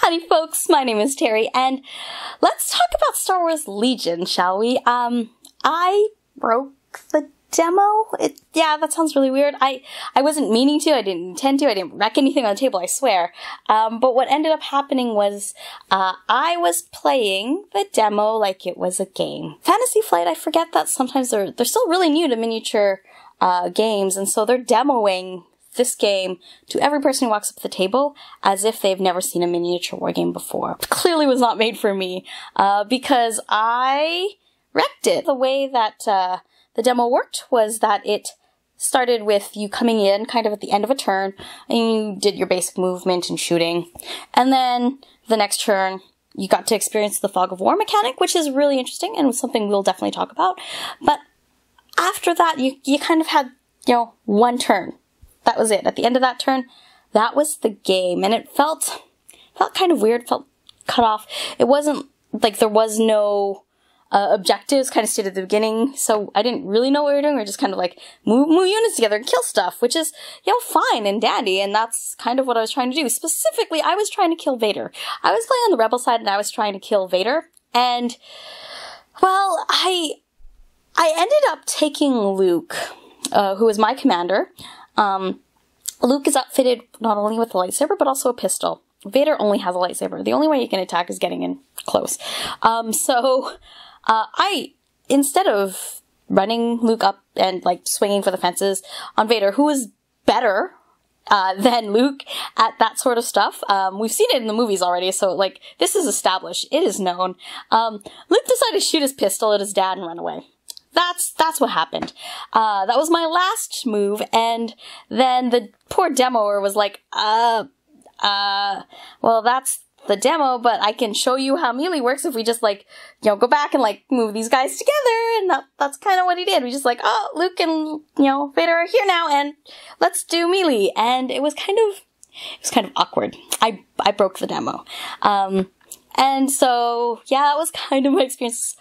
Howdy folks, my name is Teri, and let's talk about Star Wars Legion, shall we? I broke the demo. Yeah, that sounds really weird. I wasn't meaning to, I didn't intend to, I didn't wreck anything on the table, I swear. But what ended up happening was, I was playing the demo like it was a game. Fantasy Flight, I forget that sometimes they're still really new to miniature, games, and so they're demoing this game to every person who walks up to the table as if they've never seen a miniature war game before. It clearly was not made for me, because I wrecked it. The way that the demo worked was that it started with you coming in kind of at the end of a turn, and you did your basic movement and shooting, and then the next turn you got to experience the Fog of War mechanic, which is really interesting and was something we'll definitely talk about. But after that, you kind of had, one turn. That was it. At the end of that turn, that was the game, and it felt kind of weird, felt cut off. It wasn't like there was no objectives kind of stated at the beginning, so I didn't really know what we were doing. We were just kind of like move units together and kill stuff, which is, fine and dandy, and that's kind of what I was trying to do. Specifically, I was trying to kill Vader. I was playing on the Rebel side, and I was trying to kill Vader, and, well, I ended up taking Luke, who was my commander. Luke is outfitted not only with a lightsaber, but also a pistol. Vader only has a lightsaber. The only way you can attack is getting in close. Instead of running Luke up and, swinging for the fences on Vader, who is better than Luke at that sort of stuff. We've seen it in the movies already, so, this is established. It is known. Luke decided to shoot his pistol at his dad and run away. That's what happened. That was my last move, and then the poor demoer was like, well, that's the demo, but I can show you how melee works if we just, go back and, move these guys together, and that's kind of what he did. We just Luke and, Vader are here now, and let's do melee, and it was kind of awkward. I broke the demo. And so, yeah, that was kind of my experience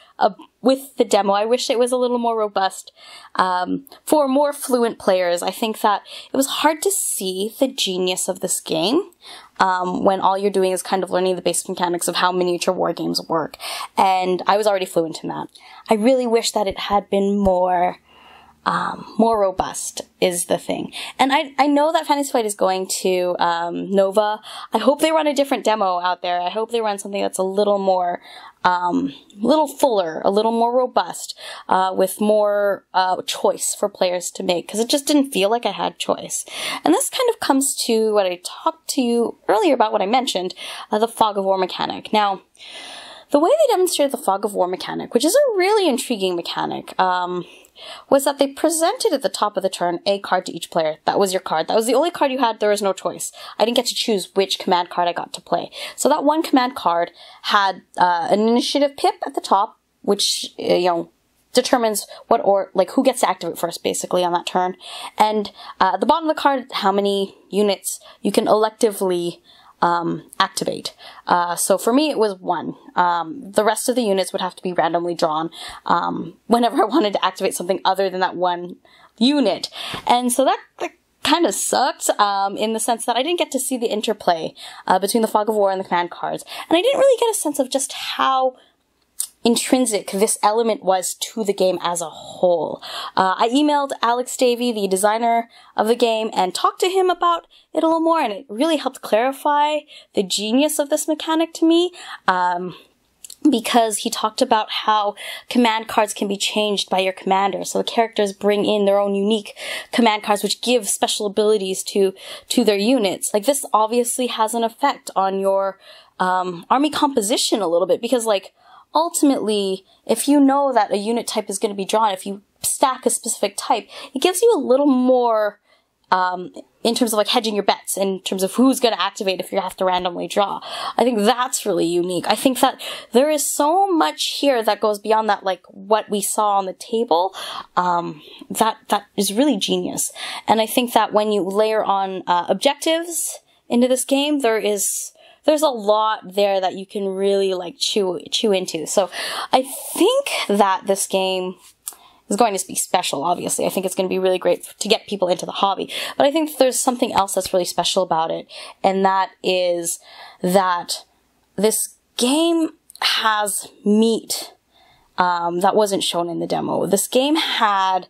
with the demo. I wish it was a little more robust for more fluent players. I think that it was hard to see the genius of this game when all you're doing is kind of learning the basic mechanics of how miniature war games work. And I was already fluent in that. I really wish that it had been more robust is the thing. And I know that Fantasy Flight is going to Nova. I hope they run a different demo out there. I hope they run something that's a little more, little fuller, a little more robust, with more choice for players to make, because it just didn't feel like I had choice. And this kind of comes to what I talked to you earlier about, what I mentioned, the Fog of War mechanic. Now, the way they demonstrated the Fog of War mechanic, which is a really intriguing mechanic, was that they presented at the top of the turn a card to each player. That was your card. That was the only card you had. There was no choice. I didn't get to choose which command card I got to play. So that one command card had an initiative pip at the top, which, determines who gets to activate first, basically, on that turn. And at the bottom of the card, how many units you can electively activate. So for me, it was 1. The rest of the units would have to be randomly drawn, whenever I wanted to activate something other than that one unit. And so that kind of sucked, in the sense that I didn't get to see the interplay, between the Fog of War and the command cards. And I didn't really get a sense of just how intrinsic this element was to the game as a whole. I emailed Alex Davey, the designer of the game, and talked to him about it a little more, and it really helped clarify the genius of this mechanic to me, because he talked about how command cards can be changed by your commander. So the characters bring in their own unique command cards, which give special abilities to their units. This obviously has an effect on your army composition a little bit, because, ultimately, if you know that a unit type is going to be drawn, if you stack a specific type, it gives you a little more, in terms of hedging your bets, in terms of who's going to activate if you have to randomly draw. I think that's really unique. I think that there is so much here that goes beyond that, what we saw on the table, that is really genius. And I think that when you layer on, objectives into this game, there's a lot there that you can really chew into. So I think that this game is going to be special, obviously. I think it's going to be really great to get people into the hobby. But I think there's something else that's really special about it, and that is that this game has meat that wasn't shown in the demo. This game had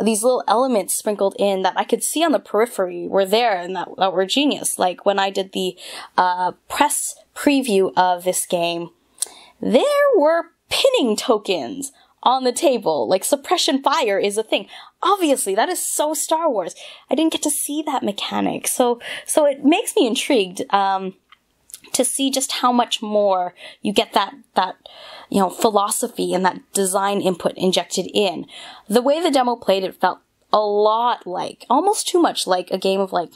these little elements sprinkled in that I could see on the periphery were there and that were genius. Like when I did the press preview of this game, there were pinning tokens on the table. Like suppression fire is a thing. Obviously, that is so Star Wars. I didn't get to see that mechanic. So it makes me intrigued to see just how much more you get that philosophy and that design input injected in. The way the demo played, it felt a lot like, almost too much like a game of like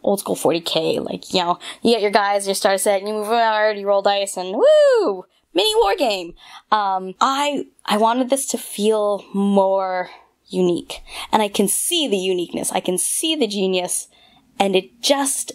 old school 40K. Like, you get your guys, your star set, you move around, you roll dice, and woo! Mini war game. I wanted this to feel more unique, and I can see the uniqueness. I can see the genius, and it just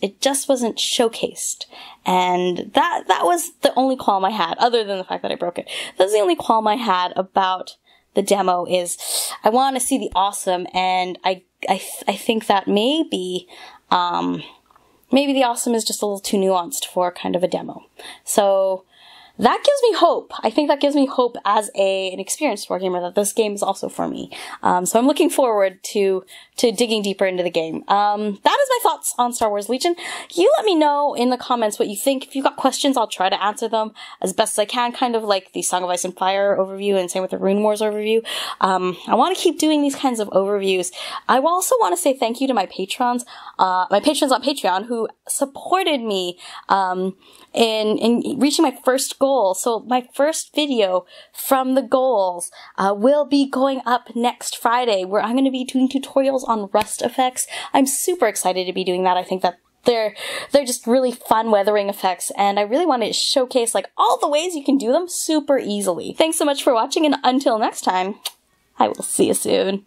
wasn't showcased. And that was the only qualm I had, other than the fact that I broke it. That's the only qualm I had about the demo is I want to see the awesome, and I think that maybe the awesome is just a little too nuanced for kind of a demo. So that gives me hope. I think that gives me hope as an experienced wargamer that this game is also for me. So I'm looking forward to digging deeper into the game. That is my thoughts on Star Wars Legion. You let me know in the comments what you think. If you've got questions, I'll try to answer them as best as I can, kind of like the Song of Ice and Fire overview and same with the Rune Wars overview. I want to keep doing these kinds of overviews. I also want to say thank you to my patrons on Patreon who supported me in reaching my first goal. So my first video from the goals will be going up next Friday, where I'm going to be doing tutorials on rust effects. I'm super excited to be doing that. I think that they're just really fun weathering effects, and I really want to showcase like all the ways you can do them super easily. Thanks so much for watching, and until next time, I will see you soon.